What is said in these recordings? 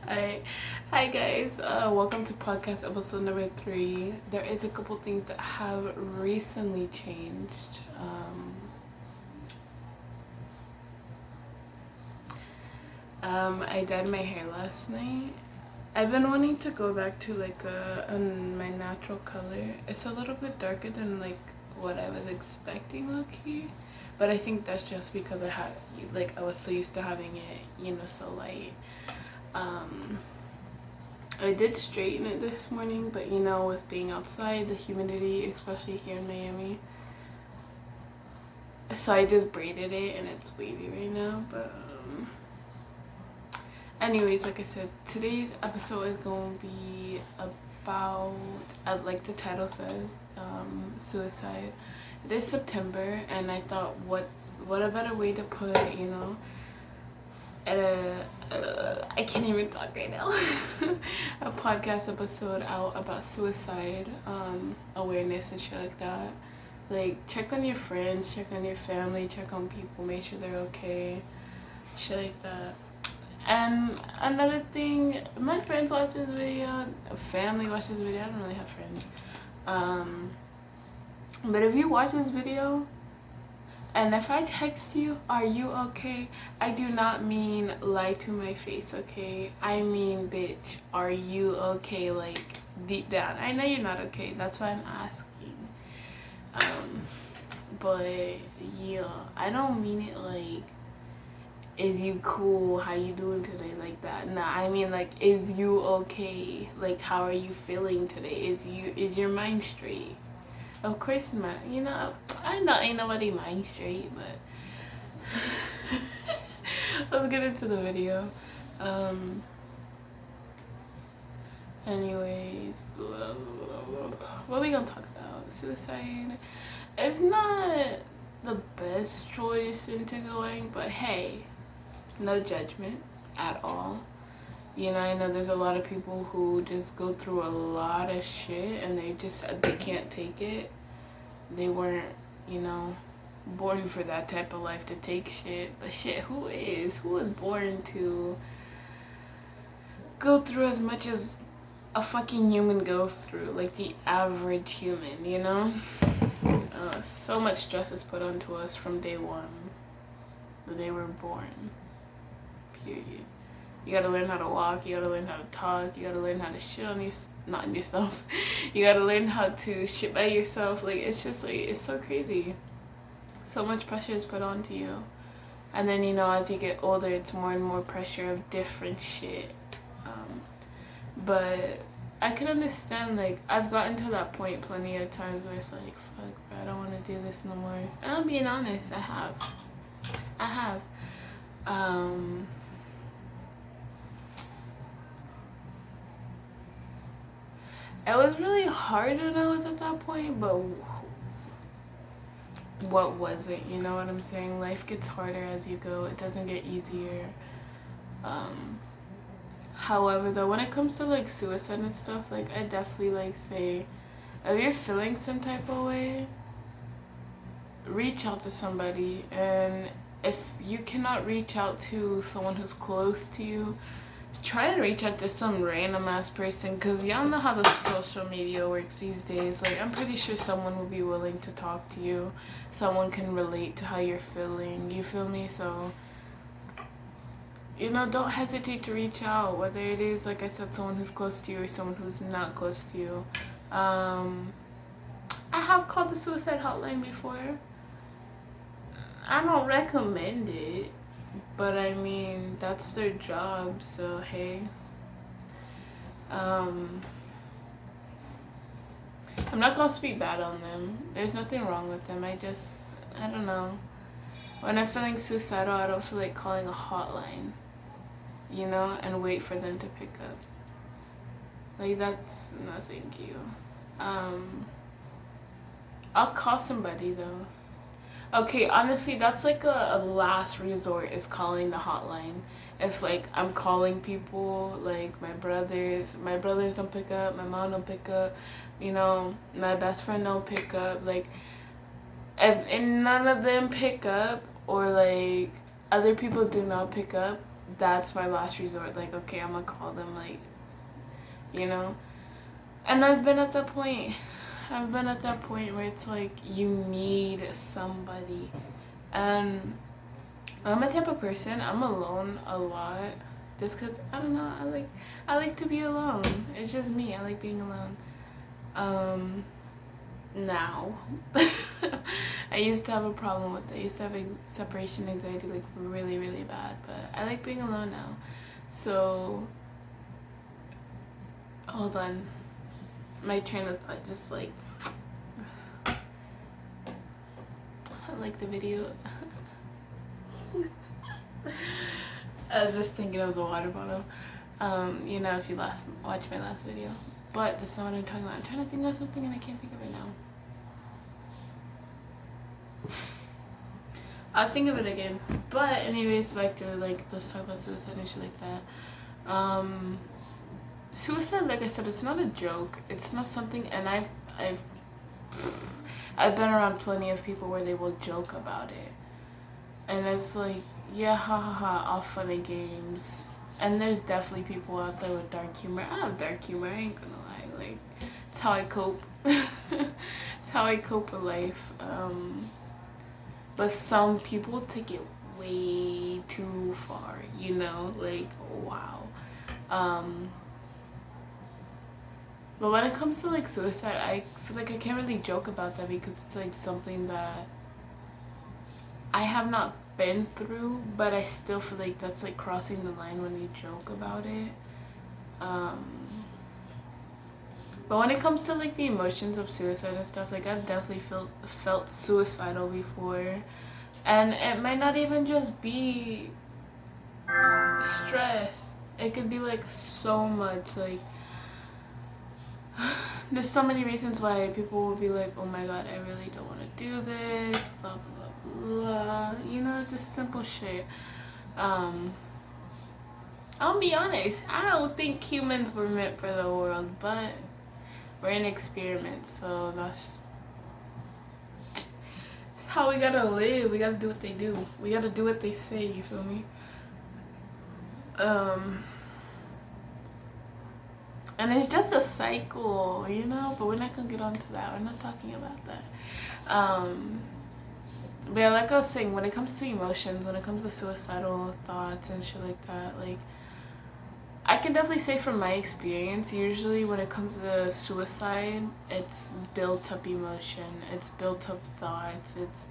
Hi, hi guys. Welcome to podcast episode number 3. There is a couple things that have recently changed. I dyed my hair last night. I've been wanting to go back to like my natural color. It's a little bit darker than like what I was expecting, low key. But I think that's just because I was so used to having it, so light. I did straighten it this morning, but with being outside, the humidity, especially here in Miami, so I just braided it and it's wavy right now. But anyways, like I said, today's episode is going to be about, like the title says, suicide. It is September, and I thought, what a better way to put I can't even talk right now. A podcast episode out about suicide, awareness and shit like that. Like, check on your friends, check on your family, check on people, make sure they're okay, shit like that. And another thing, my friends watch this video, family watch this video. I don't really have friends. But if you watch this video, and if I text you, are you okay? I do not mean lie to my face, okay? I mean, bitch, are you okay? Like, deep down. I know you're not okay. That's why I'm asking. But yeah, I don't mean it like, is you cool? How you doing today? Like that. Nah, I mean like, is you okay? Like, how are you feeling today? Is your mind straight? Of course not. I know ain't nobody mind straight, but let's get into the video. Anyways, what are we gonna talk about? Suicide. It's not the best choice into going, but hey, no judgment at all. I know there's a lot of people who just go through a lot of shit and they can't take it. They weren't, born for that type of life to take shit. But shit, who is born to go through as much as a fucking human goes through? Like the average human, so much stress is put onto us from day one. The day we're born. Period. You gotta learn how to walk, you gotta learn how to talk, you gotta learn how to shit on not on yourself. You gotta learn how to shit by yourself. Like, it's just like, it's so crazy. So much pressure is put onto you. And then, as you get older, it's more and more pressure of different shit. But I can understand, like, I've gotten to that point plenty of times where it's like, fuck, bro, I don't want to do this no more. And I'm being honest, I have. It was really hard when I was at that point, but what was it? You know what I'm saying? Life gets harder as you go. It doesn't get easier. However, though, when it comes to like suicide and stuff, like, I definitely like say, if you're feeling some type of way, reach out to somebody. And if you cannot reach out to someone who's close to you, try and reach out to some random ass person, because y'all know how the social media works these days. Like, I'm pretty sure someone will be willing to talk to you. Someone can relate to how you're feeling. You feel me? So, don't hesitate to reach out, whether it is, like I said, someone who's close to you or someone who's not close to you. I have called the suicide hotline before. I don't recommend it, but I mean, that's their job, so hey. I'm not gonna speak bad on them. There's nothing wrong with them. I don't know. When I'm feeling suicidal, I don't feel like calling a hotline, and wait for them to pick up. Like, that's, no thank you. I'll call somebody though. Okay, honestly, that's like a last resort, is calling the hotline. If like I'm calling people, like my brothers don't pick up, my mom don't pick up, my best friend don't pick up, like, if none of them pick up, or like other people do not pick up, that's my last resort. Like, okay, I'm gonna call them, like, you know. And I've been at that point. I've been at that point where it's like you need somebody. And I'm a type of person, I'm alone a lot. Just cause I don't know, I like to be alone. It's just me. I like being alone. Now. I used to have a problem with it. I used to have separation anxiety like really, really bad, but I like being alone now. So hold on. My train of thought just like I like the video. I was just thinking of the water bottle. You know, if you watched my last video. But that's not what I'm talking about. I'm trying to think of something and I can't think of it now. I'll think of it again. But anyways, back to like, let's talk about suicide and shit like that. Suicide, like I said, it's not a joke. It's not something, and I've been around plenty of people where they will joke about it. And it's like, yeah, ha ha ha, all fun and games. And there's definitely people out there with dark humor. I have dark humor, I ain't gonna lie. Like, it's how I cope. It's how I cope with life. But some people take it way too far, you know? Like, wow. But when it comes to like suicide, I feel like I can't really joke about that because it's like something that I have not been through, but I still feel like that's like crossing the line when you joke about it. But when it comes to like the emotions of suicide and stuff, like I've definitely felt suicidal before, and it might not even just be stress. It could be like so much. Like there's so many reasons why people will be like, oh my god, I really don't want to do this, blah blah blah, you know, just simple shit. I'll be honest, I don't think humans were meant for the world, but we're an experiment, so that's how we gotta live. We gotta do what they do. We gotta do what they say, you feel me? And it's just a cycle, you know, but we're not gonna get onto that. We're not talking about that. But yeah, like I was saying, when it comes to emotions, when it comes to suicidal thoughts and shit like that, like I can definitely say from my experience, usually when it comes to suicide, it's built up emotion, it's built up thoughts, it's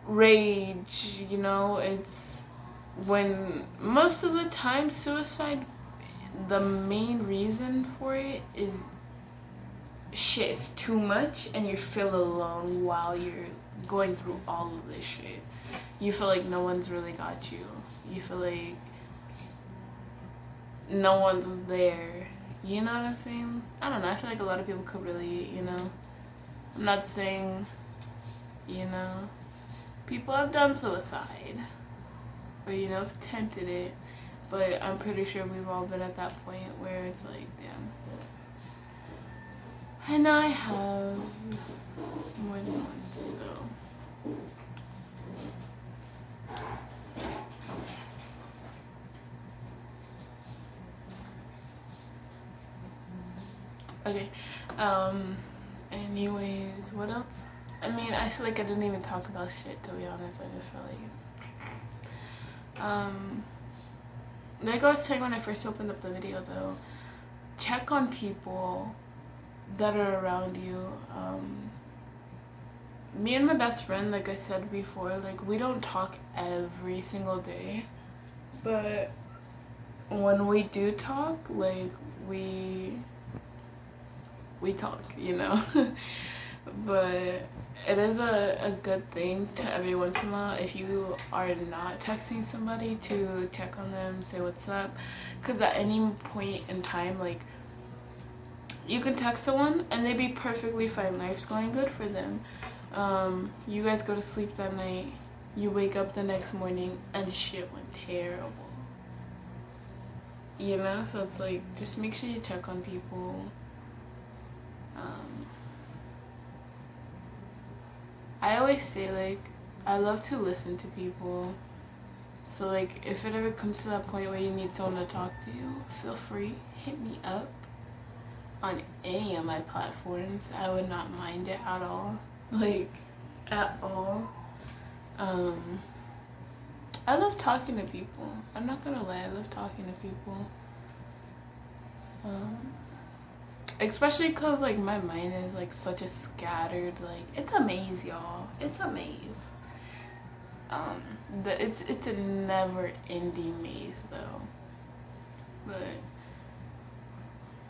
rage, you know, it's when most of the time suicide, the main reason for it is shit is too much and you feel alone while you're going through all of this shit. You feel like no one's really got you. You feel like no one's there. You know what I'm saying? I don't know. I feel like a lot of people could relate, you know? I'm not saying, you know, people have done suicide or, you know, have attempted it, but I'm pretty sure we've all been at that point where it's like, damn. I know I have more than once, so. Okay. Anyways, what else? I mean, I feel like I didn't even talk about shit, to be honest. I just felt like I was saying when I first opened up the video, though, check on people that are around you. Me and my best friend, like I said before, like we don't talk every single day, but when we do talk, like we talk, you know. But it is a good thing to every once in a while, if you are not texting somebody, to check on them, say what's up, because at any point in time, like, you can text someone and they be perfectly fine, life's going good for them. You guys go to sleep that night, you wake up the next morning and shit went terrible, you know. So it's like, just make sure you check on people. I always say, like, I love to listen to people. So like if it ever comes to that point where you need someone to talk to you, feel free, hit me up on any of my platforms. I would not mind it at all. Like at all. I love talking to people. I'm not gonna lie, I love talking to people. Especially because like my mind is like such a scattered, like it's a maze, y'all. It's a maze. It's a never ending maze though. But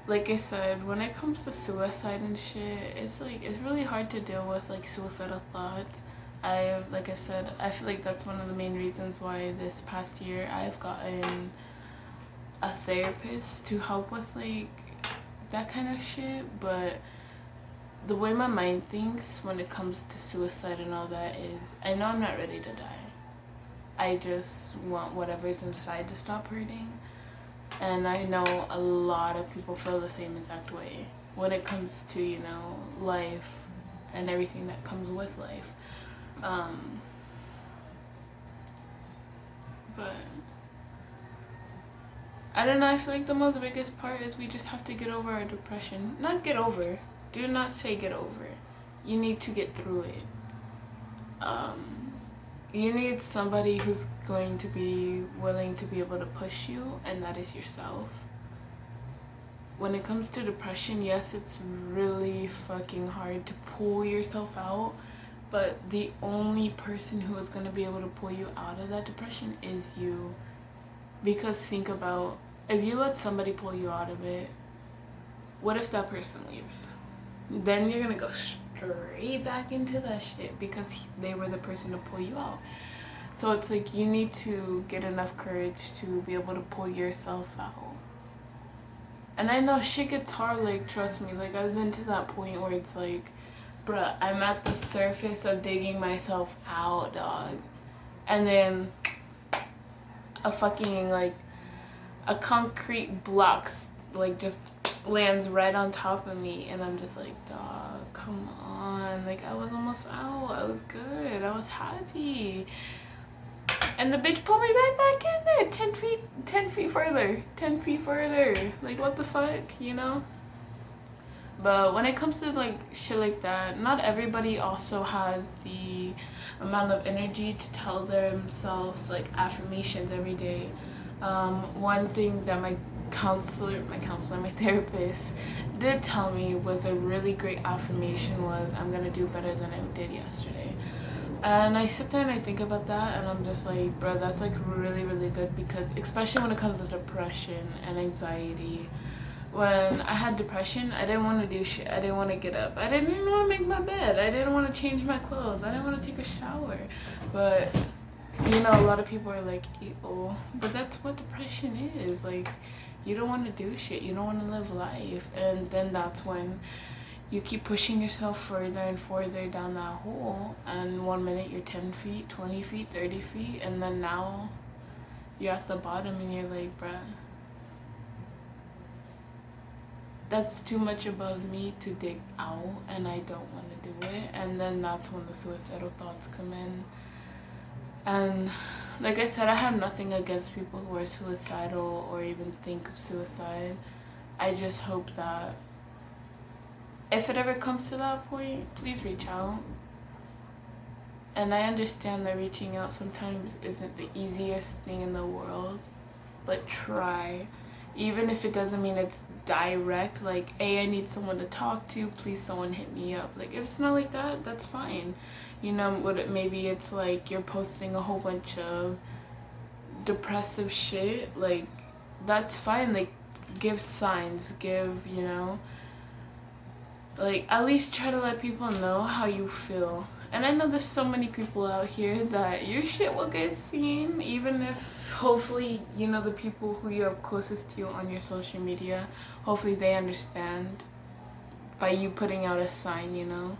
like I said, when it comes to suicide and shit, it's like it's really hard to deal with like suicidal thoughts. Like I said, I feel like that's one of the main reasons why this past year I've gotten a therapist to help with like that kind of shit. But the way my mind thinks when it comes to suicide and all that is, I know I'm not ready to die. I just want whatever's inside to stop hurting. And I know a lot of people feel the same exact way when it comes to, you know, life and everything that comes with life. But I don't know, I feel like the most biggest part is we just have to get over our depression. Not get over. Do not say get over. You need to get through it. You need somebody who's going to be willing to be able to push you, and that is yourself. When it comes to depression, yes, it's really fucking hard to pull yourself out, but the only person who is going to be able to pull you out of that depression is you. Because think about, if you let somebody pull you out of it, what if that person leaves? Then you're going to go straight back into that shit because they were the person to pull you out. So it's like you need to get enough courage to be able to pull yourself out. And I know shit gets hard, like trust me, like I've been to that point where it's like, bruh, I'm at the surface of digging myself out, dog. And then a fucking like a concrete block like just lands right on top of me, and I'm just like, dog, come on. Like I was almost out. I was good. I was happy. And the bitch pulled me right back in there. 10 feet further. 10 feet further. Like what the fuck, you know? But when it comes to like shit like that, not everybody also has the amount of energy to tell themselves like affirmations every day. One thing that my therapist did tell me was a really great affirmation was, I'm gonna do better than I did yesterday. And I sit there and I think about that, and I'm just like, bro, that's like really, really good, because especially when it comes to depression and anxiety. When I had depression, I didn't want to do shit. I didn't want to get up. I didn't even want to make my bed. I didn't want to change my clothes. I didn't want to take a shower. But, you know, a lot of people are like, ew. But that's what depression is. Like, you don't want to do shit. You don't want to live life. And then that's when you keep pushing yourself further and further down that hole. And 1 minute you're 10 feet, 20 feet, 30 feet. And then now you're at the bottom and you're like, bruh, that's too much above me to dig out, and I don't want to do it. And then that's when the suicidal thoughts come in. And like I said, I have nothing against people who are suicidal or even think of suicide. I just hope that if it ever comes to that point, please reach out. And I understand that reaching out sometimes isn't the easiest thing in the world, but try. Even if it doesn't mean it's direct, like, hey, I need someone to talk to, please someone hit me up. Like, if it's not like that, that's fine. You know, maybe it's like you're posting a whole bunch of depressive shit, like, that's fine. Like, give signs, you know, like, at least try to let people know how you feel. And I know there's so many people out here that your shit will get seen, even if hopefully, you know, the people who you're closest to you on your social media, hopefully they understand by you putting out a sign, you know.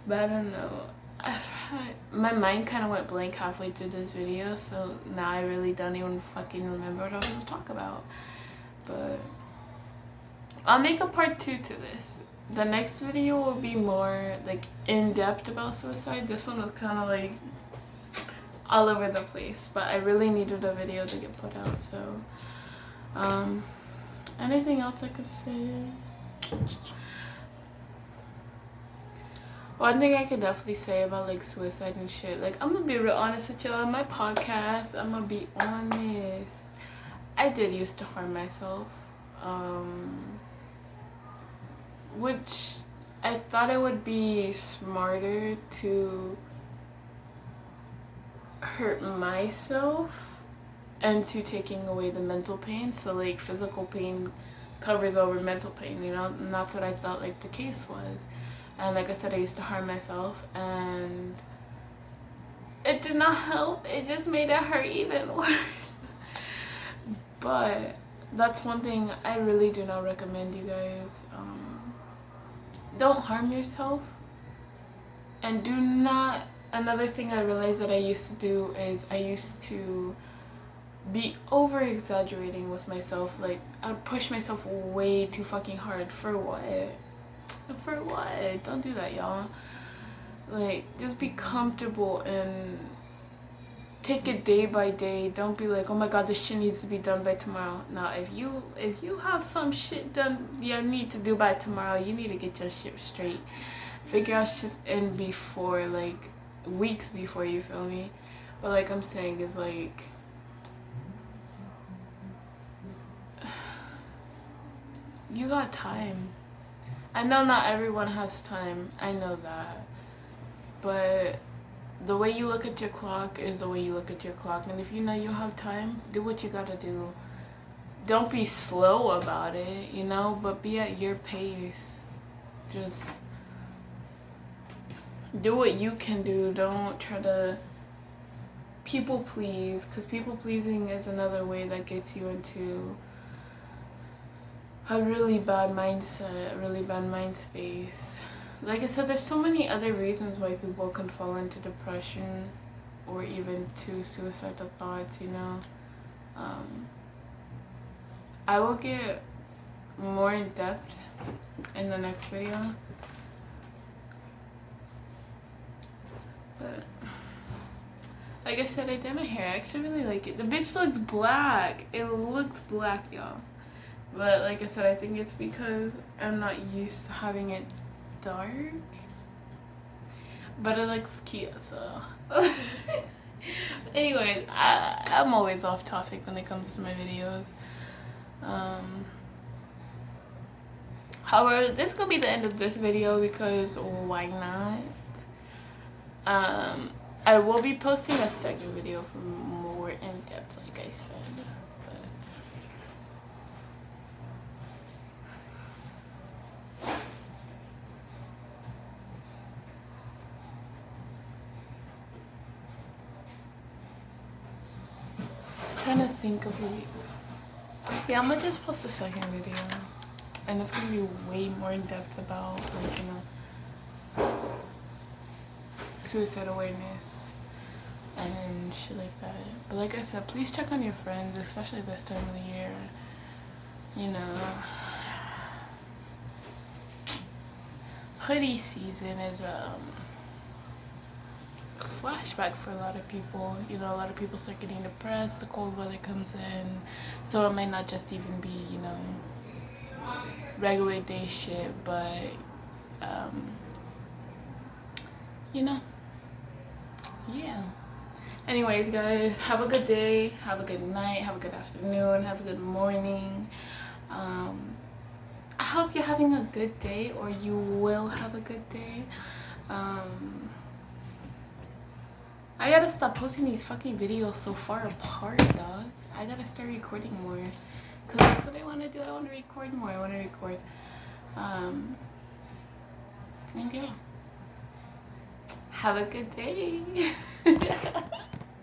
But I don't know. My mind kind of went blank halfway through this video, so now I really don't even fucking remember what I was going to talk about. But I'll make a part 2 to this. the next video will be more like in depth about suicide. This one was kind of like all over the place, but I really needed a video to get put out. So anything else I could say? One thing I could definitely say about like suicide and shit, like I'm gonna be real honest with you on my podcast. I'm gonna be honest, I did used to harm myself, which I thought it would be smarter to hurt myself and to taking away the mental pain, so like physical pain covers over mental pain, you know, and that's what I thought like the case was. And like I said, I used to harm myself, and it did not help. It just made it hurt even worse. But that's one thing I really do not recommend, you guys. Don't harm yourself. And do not, another thing I realized that I used to do is I used to be over exaggerating with myself. Like I would push myself way too fucking hard. For what? For what? Don't do that, y'all. Like, just be comfortable and take it day by day. Don't be like, oh my god, this shit needs to be done by tomorrow. Now, if you have some shit done you need to do by tomorrow, you need to get your shit straight. Figure out shit in before, like, weeks before, you feel me? But like I'm saying is like, you got time. I know not everyone has time, I know that, but the way you look at your clock is the way you look at your clock, and if you know you have time, do what you gotta do. Don't be slow about it, you know, but be at your pace. Just do what you can do. Don't try to people please, because people pleasing is another way that gets you into a really bad mindset, a really bad mind space. Like I said, there's so many other reasons why people can fall into depression or even to suicidal thoughts, you know. I will get more in depth in the next video. But like I said, I did my hair. I actually really like it. The bitch looks black. It looks black, y'all. But like I said, I think it's because I'm not used to having it dark. But it looks cute, so. Anyways, I'm always off topic when it comes to my videos. However, this could be the end of this video because why not? I will be posting a second video for more in depth, like I said. Trying to think of it. Yeah, I'm gonna just post a second video, and it's gonna be way more in depth about, like, you know, suicide awareness and shit like that. But like I said, please check on your friends, especially this time of the year. You know, hoodie season is flashback for a lot of people. You know, a lot of people start getting depressed, the cold weather comes in, so it might not just even be, you know, regular day shit, but you know, yeah. Anyways, guys, have a good day, have a good night, have a good afternoon, have a good morning. I hope you're having a good day, or you will have a good day. I gotta stop posting these fucking videos so far apart, dog. I gotta start recording more, because that's what I want to do. I want to record more. I want to record. And yeah. Have a good day.